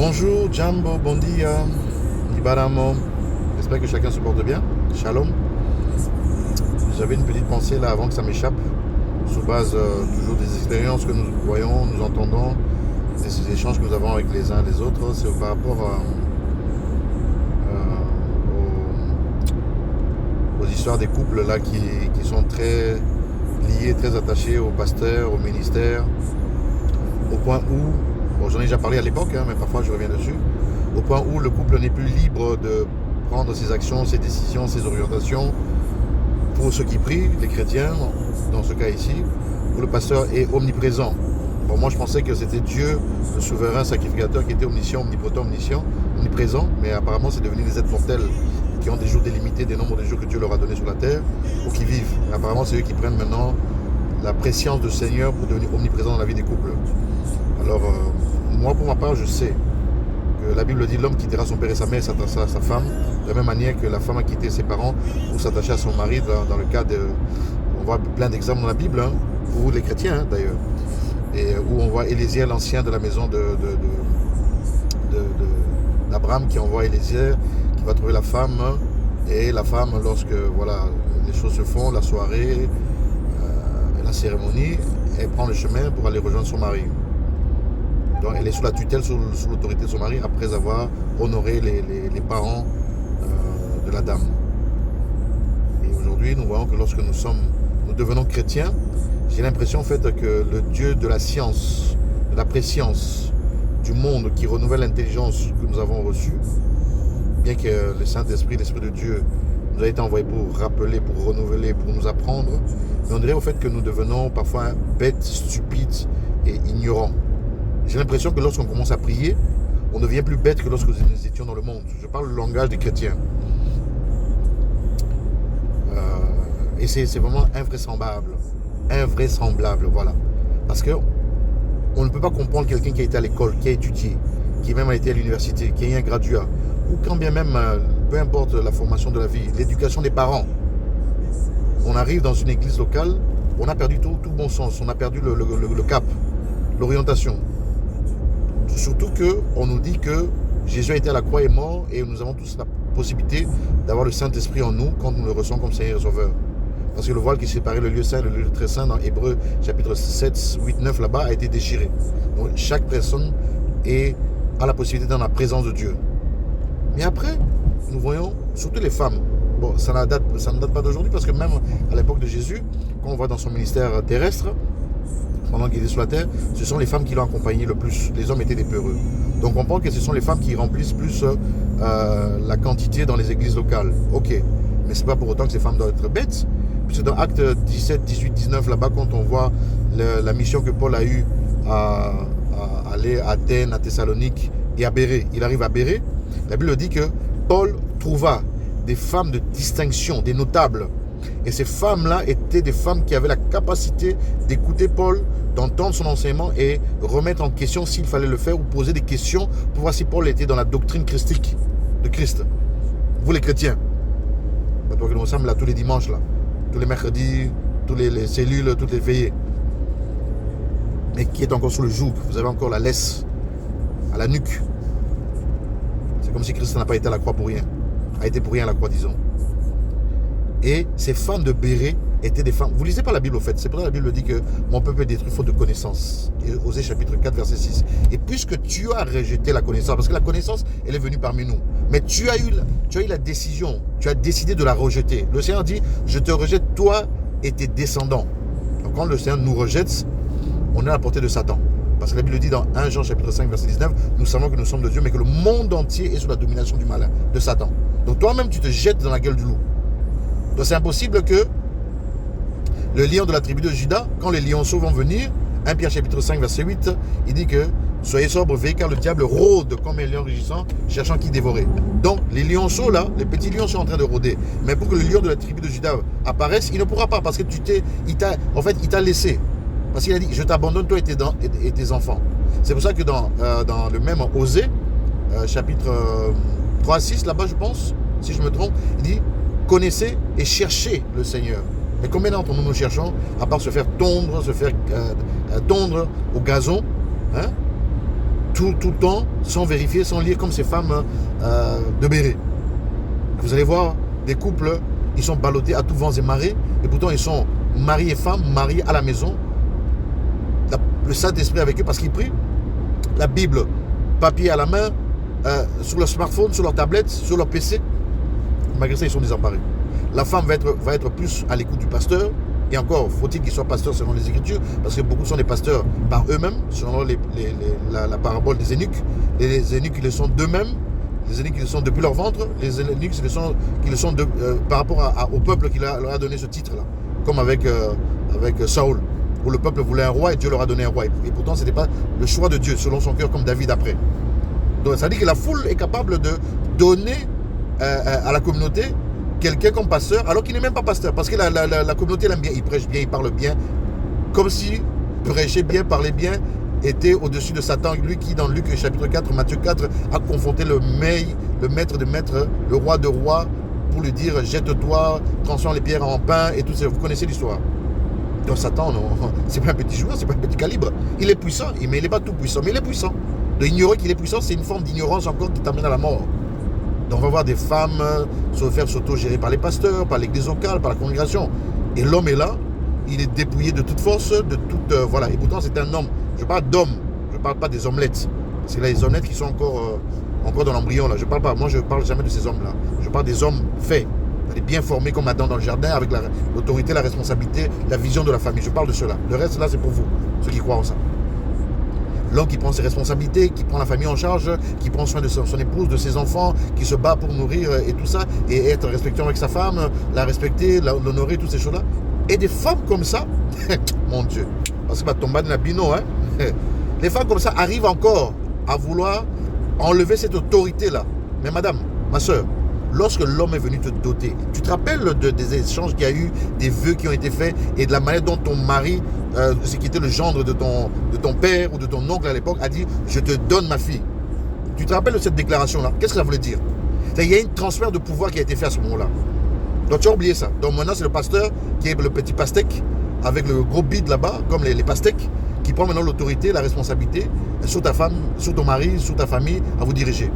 Bonjour, Jambo, bon dia, Ibaramo. J'espère que chacun se porte bien. Shalom. J'avais une petite pensée là avant que ça m'échappe, sous base toujours des expériences que nous voyons, nous entendons, des échanges que nous avons avec les uns et les autres. C'est par rapport aux histoires des couples là qui sont très liés, très attachés au pasteur, au ministère, au point où, bon, j'en ai déjà parlé à l'époque, mais parfois je reviens dessus, au point où le couple n'est plus libre de prendre ses actions, ses décisions, ses orientations pour ceux qui prient, les chrétiens, dans ce cas ici, où le pasteur est omniprésent. Bon, moi je pensais que c'était Dieu, le souverain sacrificateur, qui était omniscient, omnipotent, omniprésent, mais apparemment c'est devenu des êtres mortels qui ont des jours délimités, des nombres de jours que Dieu leur a donnés sur la terre, pour qu'ils vivent. Et apparemment c'est eux qui prennent maintenant la préscience du Seigneur pour devenir omniprésent dans la vie des couples. Alors, moi pour ma part, je sais que la Bible dit l'homme quittera son père et sa mère et s'attachera à sa femme, de la même manière que la femme a quitté ses parents pour s'attacher à son mari, dans le cas de... On voit plein d'exemples dans la Bible, pour les chrétiens d'ailleurs, et où on voit Élisée, l'ancien de la maison d'Abraham, qui envoie Élisée, qui va trouver la femme, et la femme, lorsque voilà, les choses se font, la soirée, la cérémonie, elle prend le chemin pour aller rejoindre son mari. Donc elle est sous la tutelle, sous l'autorité de son mari, après avoir honoré les parents de la dame. Et aujourd'hui, nous voyons que lorsque nous devenons chrétiens, j'ai l'impression en fait que le Dieu de la science, de la préscience, du monde qui renouvelle l'intelligence que nous avons reçue, bien que le Saint-Esprit, l'Esprit de Dieu, nous a été envoyé pour rappeler, pour renouveler, pour nous apprendre, mais on dirait au fait que nous devenons parfois bêtes, stupides et ignorants. J'ai l'impression que lorsqu'on commence à prier, on ne devient plus bête que lorsque nous étions dans le monde. Je parle le langage des chrétiens. Et c'est vraiment invraisemblable. Invraisemblable, voilà. Parce que on ne peut pas comprendre quelqu'un qui a été à l'école, qui a étudié, qui même a été à l'université, qui a eu un graduat, ou quand bien même, peu importe la formation de la vie, l'éducation des parents. On arrive dans une église locale, on a perdu tout bon sens, on a perdu le cap, l'orientation. Surtout qu'on nous dit que Jésus a été à la croix et mort, et nous avons tous la possibilité d'avoir le Saint-Esprit en nous quand nous le recevons comme Seigneur et Sauveur. Parce que le voile qui séparait le lieu saint et le lieu très saint dans Hébreux chapitre 7, 8, 9 là-bas a été déchiré. Donc chaque personne a la possibilité dans la présence de Dieu. Mais après, nous voyons, surtout les femmes, bon, ça ne date pas d'aujourd'hui, parce que même à l'époque de Jésus, quand on voit dans son ministère terrestre, pendant qu'il était sur la terre, ce sont les femmes qui l'ont accompagné le plus. Les hommes étaient des peureux. Donc on pense que ce sont les femmes qui remplissent plus la quantité dans les églises locales. Ok, mais ce n'est pas pour autant que ces femmes doivent être bêtes. Puisque dans Actes 17, 18, 19, là-bas, quand on voit la mission que Paul a eue à aller à Athènes, à Thessalonique et à Bérée, il arrive à Bérée, la Bible dit que Paul trouva des femmes de distinction, des notables. Et ces femmes-là étaient des femmes qui avaient la capacité d'écouter Paul, d'entendre son enseignement et remettre en question s'il fallait le faire, ou poser des questions pour voir si Paul était dans la doctrine christique de Christ. Vous les chrétiens, donc nous sommes là tous les dimanches, là, tous les mercredis, tous les cellules, toutes les veillées. Mais qui est encore sous le joug, vous avez encore la laisse à la nuque. C'est comme si Christ n'a pas été à la croix pour rien, a été pour rien à la croix, disons. Et ces femmes de Bérée étaient des femmes... Vous lisez pas la Bible au fait, c'est pour ça que la Bible dit que mon peuple est détruit faute de connaissance. Et Osée chapitre 4 verset 6. Et puisque tu as rejeté la connaissance, parce que la connaissance elle est venue parmi nous, mais tu as eu la décision, tu as décidé de la rejeter. Le Seigneur dit, je te rejette toi et tes descendants. Donc quand le Seigneur nous rejette, on est à la portée de Satan. Parce que la Bible dit dans 1 Jean chapitre 5 verset 19, nous savons que nous sommes de Dieu, mais que le monde entier est sous la domination du malin, de Satan. Donc toi-même tu te jettes dans la gueule du loup. Donc c'est impossible que le lion de la tribu de Juda, quand les lionceaux vont venir, 1 Pierre chapitre 5 verset 8, il dit que soyez sobres, veillez, car le diable rôde comme un lion rugissant, cherchant qui dévorer. Donc les lionceaux là, les petits lions sont en train de rôder. Mais pour que le lion de la tribu de Juda apparaisse, il ne pourra pas, parce que il t'a laissé. Parce qu'il a dit, je t'abandonne toi et tes enfants. C'est pour ça que dans le même Osée, chapitre 3, 6, là-bas je pense, si je me trompe, il dit, connaissez et cherchez le Seigneur. Mais combien d'entre nous cherchons, à part se faire tondre au gazon, hein? tout le temps, sans vérifier, sans lire, comme ces femmes de Béret. Vous allez voir des couples, ils sont ballottés à tous vents et marées, et pourtant ils sont mari et femme, mariés à la maison, le Saint-Esprit avec eux parce qu'ils prient, la Bible, papier à la main, sur leur smartphone, sur leur tablette, sur leur PC. Malgré ça, ils sont désemparés. La femme va être plus à l'écoute du pasteur. Et encore, faut-il qu'ils soient pasteurs selon les Écritures, parce que beaucoup sont des pasteurs par eux-mêmes, selon la parabole des eunuques. Les eunuques, ils le sont d'eux-mêmes. Les eunuques, ils le sont depuis leur ventre. Les eunuques, ils le sont par rapport au peuple qui leur a donné ce titre-là. Comme avec Saül, où le peuple voulait un roi et Dieu leur a donné un roi. Et pourtant, ce n'était pas le choix de Dieu, selon son cœur, comme David après. Donc, ça veut dire que la foule est capable de donner à la communauté quelqu'un comme pasteur, alors qu'il n'est même pas pasteur, parce que la communauté l'aime bien, il prêche bien, il parle bien, comme si prêcher bien, parler bien, était au-dessus de Satan, lui qui, dans Luc chapitre 4, Matthieu 4, a confronté le maître de maîtres, le roi de rois, pour lui dire, jette-toi, transforme les pierres en pain, et tout ça. Vous connaissez l'histoire. Donc Satan, c'est pas un petit joueur, c'est pas un petit calibre. Il est puissant, mais il n'est pas tout puissant, mais il est puissant. De ignorer qu'il est puissant, c'est une forme d'ignorance encore qui t'amène à la mort. Donc on va voir des femmes se faire s'auto-gérer par les pasteurs, par l'église locale, par la congrégation. Et l'homme est là, il est dépouillé de toute force, de toute... voilà. Et pourtant c'est un homme. Je parle d'homme, je ne parle pas des omelettes. Parce que là, les omelettes qui sont encore dans l'embryon, là. Je parle pas, moi je ne parle jamais de ces hommes-là. Je parle des hommes faits, bien formés comme Adam dans le jardin, avec l'autorité, la responsabilité, la vision de la famille. Je parle de cela. Le reste là, c'est pour vous, ceux qui croient en ça. L'homme qui prend ses responsabilités, qui prend la famille en charge, qui prend soin de son épouse, de ses enfants, qui se bat pour nourrir et tout ça, et être respectueux avec sa femme, la respecter, l'honorer, toutes ces choses-là. Et des femmes comme ça, mon Dieu, parce que va tomber dans la bino, hein. Les femmes comme ça arrivent encore à vouloir enlever cette autorité-là. Mais madame, ma soeur, lorsque l'homme est venu te doter, tu te rappelles des échanges qu'il y a eu, des vœux qui ont été faits et de la manière dont ton mari, ce qui était le gendre de ton père ou de ton oncle à l'époque, a dit « je te donne ma fille ». Tu te rappelles de cette déclaration-là? Qu'est-ce que ça voulait dire? Il y a un transfert de pouvoir qui a été fait à ce moment-là. Donc tu as oublié ça. Donc maintenant c'est le pasteur qui est le petit pastèque avec le gros bide là-bas, comme les pastèques, qui prend maintenant l'autorité, la responsabilité sur ta femme, sur ton mari, sur ta famille, à vous diriger.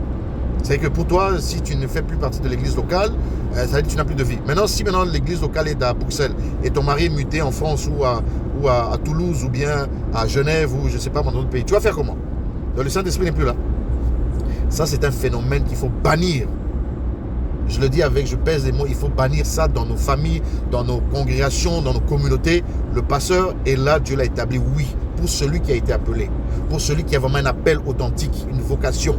C'est que pour toi, si tu ne fais plus partie de l'église locale, ça veut dire que tu n'as plus de vie. Maintenant, si l'église locale est à Bruxelles et ton mari est muté en France ou à Toulouse ou bien à Genève ou je ne sais pas, dans d'autres pays, tu vas faire comment? Donc, le Saint-Esprit n'est plus là. Ça, c'est un phénomène qu'il faut bannir. Je le dis je pèse les mots, il faut bannir ça dans nos familles, dans nos congrégations, dans nos communautés. Le pasteur est là, Dieu l'a établi, oui, pour celui qui a été appelé, pour celui qui a vraiment un appel authentique, une vocation.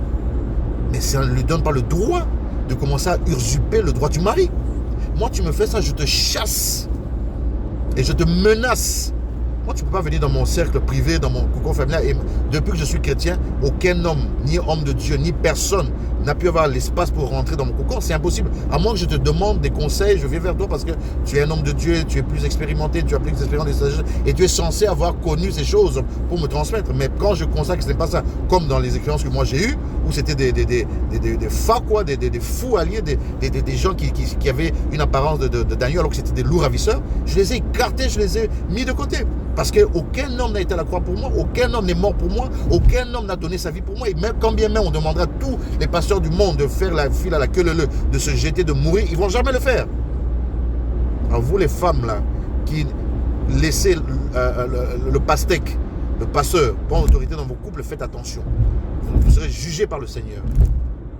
Mais ça ne lui donne pas le droit de commencer à usurper le droit du mari. Moi, tu me fais ça, je te chasse et je te menace. Moi, tu ne peux pas venir dans mon cercle privé, dans mon cocon familial. Et depuis que je suis chrétien, aucun homme, ni homme de Dieu, ni personne n'a pu avoir l'espace pour rentrer dans mon cocon. C'est impossible. À moins que je te demande des conseils, je viens vers toi parce que tu es un homme de Dieu, tu es plus expérimenté, tu as plus d'expérience et tu es censé avoir connu ces choses pour me transmettre. Mais quand je constate que ce n'est pas ça, comme dans les expériences que moi j'ai eues, où c'était des fas, quoi, des fous alliés, des gens qui avaient une apparence d'agneau alors que c'était des loups ravisseurs, je les ai écartés, je les ai mis de côté. Parce qu'aucun homme n'a été à la croix pour moi, aucun homme n'est mort pour moi, aucun homme n'a donné sa vie pour moi. Et même quand bien même on demandera à tous les pasteurs du monde de faire la file à la queue leu, de se jeter, de mourir, ils ne vont jamais le faire. Alors vous les femmes là, qui laissez le pastèque, le passeur, prendre autorité dans vos couples, faites attention. Vous serez jugés par le Seigneur.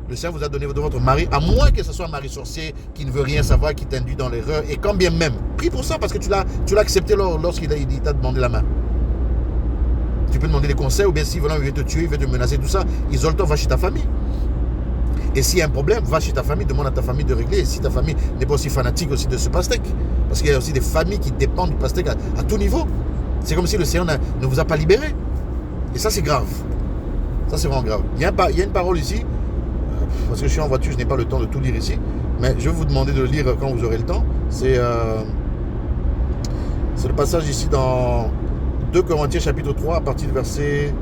Le Seigneur vous a donné de votre mari, à moins que ce soit un mari sorcier qui ne veut rien savoir, qui t'induit dans l'erreur. Et quand bien même, prie pour ça parce que tu l'as accepté lorsqu'il t'a demandé la main. Tu peux demander des conseils ou bien si voilà, il veut te tuer, il veut te menacer, tout ça, isole-toi, va chez ta famille. Et s'il y a un problème, va chez ta famille, demande à ta famille de régler. Et si ta famille n'est pas aussi fanatique aussi de ce pastèque, parce qu'il y a aussi des familles qui dépendent du pastèque à tout niveau. C'est comme si le Seigneur ne vous a pas libéré. Et ça, c'est grave. Ça, c'est vraiment grave. Il y a une parole ici. Parce que je suis en voiture, je n'ai pas le temps de tout lire ici. Mais je vais vous demander de le lire quand vous aurez le temps. C'est le passage ici dans 2 Corinthiens chapitre 3, à partir du verset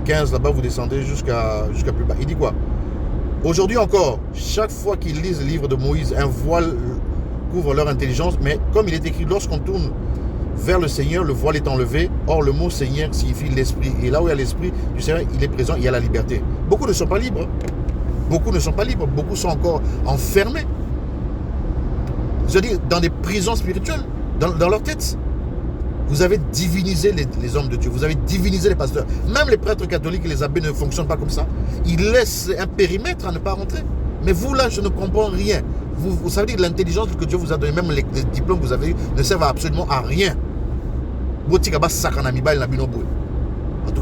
15. Là-bas, vous descendez jusqu'à plus bas. Il dit quoi? Aujourd'hui encore, chaque fois qu'ils lisent le livre de Moïse, un voile couvre leur intelligence. Mais comme il est écrit, lorsqu'on tourne vers le Seigneur, le voile est enlevé. Or, le mot Seigneur signifie l'Esprit. Et là où il y a l'Esprit du Seigneur, il est présent, il y a la liberté. Beaucoup ne sont pas libres. Beaucoup ne sont pas libres. Beaucoup sont encore enfermés. Je veux dire, dans des prisons spirituelles, dans leur tête. Vous avez divinisé les hommes de Dieu. Vous avez divinisé les pasteurs. Même les prêtres catholiques et les abbés ne fonctionnent pas comme ça. Ils laissent un périmètre à ne pas rentrer. Mais vous, là, je ne comprends rien. Vous savez dire que l'intelligence que Dieu vous a donnée, même les diplômes que vous avez eu, ne servent absolument à rien. En tout cas,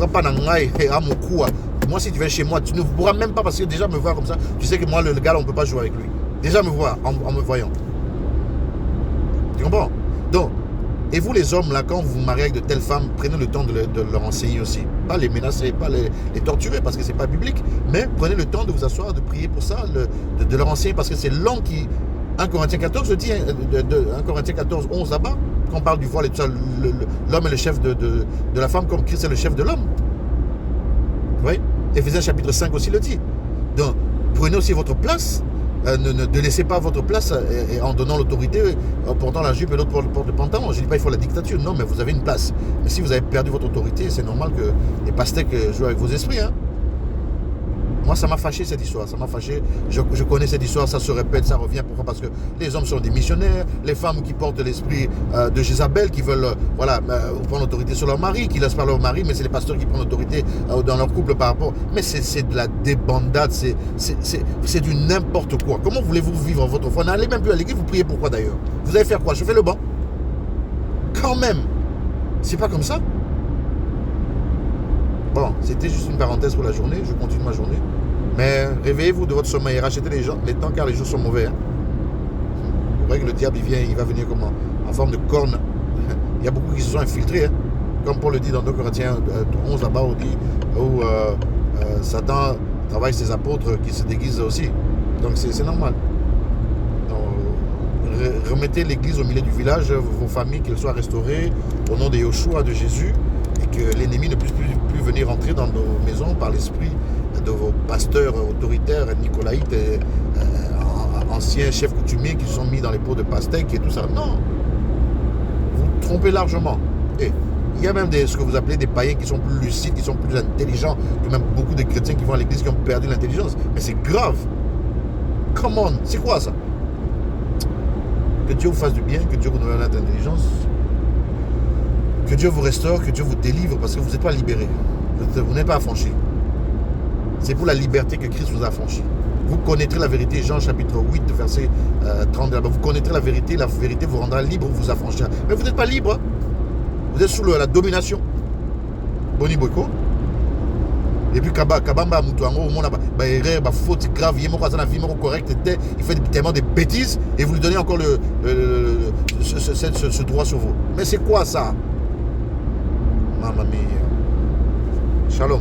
pas dans moi, si tu viens chez moi, tu ne pourras même pas, parce que déjà me voir comme ça, tu sais que moi, le gars, on ne peut pas jouer avec lui. Déjà me voir, en me voyant. Tu comprends? Donc, et vous les hommes, là, quand vous vous mariez avec de telles femmes, prenez le temps de leur enseigner aussi. Pas les menacer, pas les torturer, parce que ce n'est pas biblique, mais prenez le temps de vous asseoir, de prier pour ça, de leur enseigner, parce que c'est l'homme qui... 1 Corinthiens 14, je dis, 1 Corinthiens 14, 11 là-bas, quand on parle du voile et tout ça, l'homme est le chef de la femme, comme Christ est le chef de l'homme. Vous voyez? Éphésiens chapitre 5 aussi le dit. Donc, prenez aussi votre place. Ne laissez pas votre place en donnant l'autorité, en portant la jupe et l'autre porte le pantalon. Je ne dis pas qu'il faut la dictature, non, mais vous avez une place. Mais si vous avez perdu votre autorité, c'est normal que les pastèques jouent avec vos esprits. Hein. Moi, ça m'a fâché cette histoire, ça m'a fâché. Je connais cette histoire, ça se répète, ça revient. Pourquoi? Parce que les hommes sont des missionnaires, les femmes qui portent l'esprit de Jézabel, qui veulent prendre l'autorité sur leur mari, qui laissent parler leur mari, mais c'est les pasteurs qui prennent l'autorité dans leur couple par rapport. Mais c'est de la débandade, c'est du n'importe quoi. Comment voulez-vous vivre votre foi? N'allez même plus à l'église, vous priez pourquoi d'ailleurs? Vous allez faire quoi? Je fais le banc. Quand même, c'est pas comme ça. Bon, c'était juste une parenthèse pour la journée, je continue ma journée. Mais réveillez-vous de votre sommeil et rachetez les temps car les jours sont mauvais. Hein. Vous voyez que le diable il va venir comment? En forme de corne. Il y a beaucoup qui se sont infiltrés. Hein. Comme Paul le dit dans 2 Corinthiens 11 là-bas, où Satan travaille ses apôtres qui se déguisent aussi. Donc c'est normal. Donc, remettez l'église au milieu du village, vos familles, qu'elles soient restaurées au nom de Yoshua, de Jésus, et que l'ennemi ne puisse plus venir entrer dans nos maisons par l'esprit de vos pasteurs autoritaires, nicolaïtes, anciens chefs coutumiers qui se sont mis dans les pots de pastèques et tout ça. Non, vous vous trompez largement. Et il y a même ce que vous appelez des païens qui sont plus lucides, qui sont plus intelligents que même beaucoup de chrétiens qui vont à l'église qui ont perdu l'intelligence. Mais c'est grave. Come on, c'est quoi ça? Que Dieu vous fasse du bien, que Dieu vous donne l'intelligence, que Dieu vous restaure, que Dieu vous délivre, parce que vous n'êtes pas libérés. Vous n'êtes pas affranchis. C'est pour la liberté que Christ vous a affranchis. Vous connaîtrez la vérité, Jean chapitre 8, verset 30. Vous connaîtrez la vérité vous rendra libre, vous affranchira. Mais vous n'êtes pas libre. Hein. Vous êtes sous la domination. Boni Boiko. Et puis Kabamba Moutouango, au monde a erreur, faute grave, il est correct, il fait tellement de bêtises et vous lui donnez encore ce droit sur vous. Mais c'est quoi ça? Mamma mia. Shalom.